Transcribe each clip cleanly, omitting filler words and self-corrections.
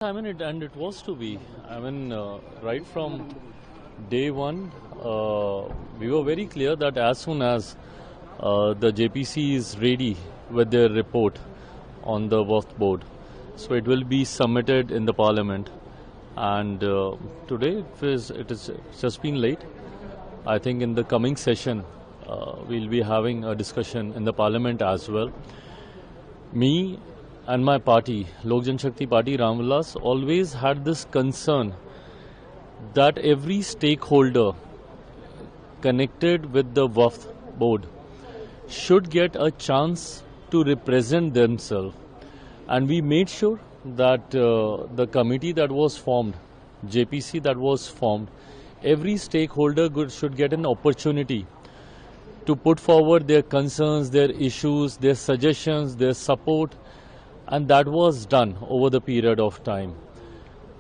It was to be. Right from day one, we were very clear that as soon as the JPC is ready with their report on the Waqf board, so it will be submitted in the Parliament. And today it's just been late. I think in the coming session, we'll be having a discussion in the Parliament as well. Me and my party, Lok Janshakti Party, Ram Vilas, always had this concern that every stakeholder connected with the Waqf board should get a chance to represent themselves. And we made sure that the committee that was formed, JPC that was formed, every stakeholder should get an opportunity to put forward their concerns, their issues, their suggestions, their support, and that was done over the period of time.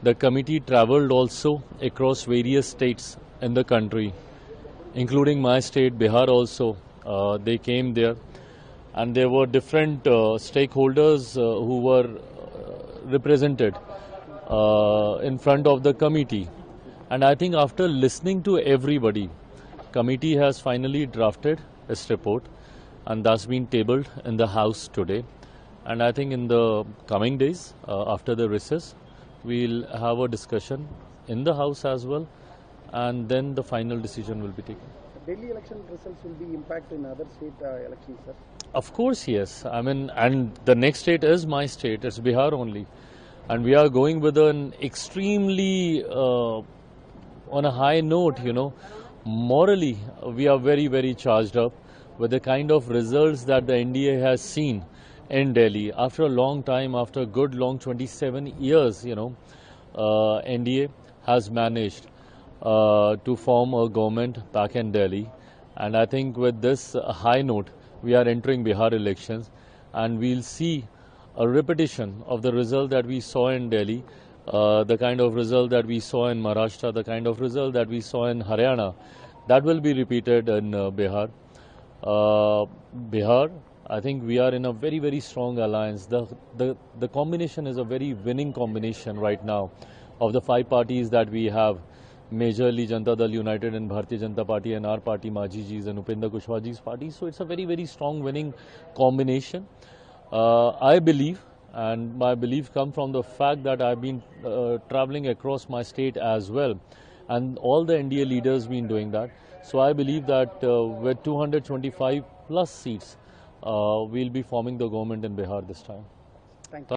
The committee travelled also across various states in the country, including my state, Bihar also. They came there, and there were different stakeholders who were represented in front of the committee. And I think after listening to everybody, committee has finally drafted its report, and that's been tabled in the House today. And I think in the coming days, after the recess, we'll have a discussion in the House as well, and then the final decision will be taken. Delhi election results will be impact in other state elections, sir? Of course, yes. And the next state is my state, it's Bihar only. And we are going with an extremely, on a high note, morally, we are very, very charged up with the kind of results that the NDA has seen in Delhi. After a long time, after a good long 27 years, NDA has managed to form a government back in Delhi. And I think with this high note, we are entering Bihar elections, and we'll see a repetition of the result that we saw in Delhi, the kind of result that we saw in Maharashtra, the kind of result that we saw in Haryana. That will be repeated in Bihar. Bihar, I think we are in a very, very strong alliance. The combination is a very winning combination right now of the five parties that we have, majorly Janata Dal United and Bharatiya Janata Party and our party, Majhi Ji's and Upendra Kushwaha Ji's party. So it's a very, very strong winning combination. I believe, and my belief comes from the fact that I've been traveling across my state as well, and all the NDA leaders been doing that. So I believe that with 225 plus seats, we'll be forming the government in Bihar this time.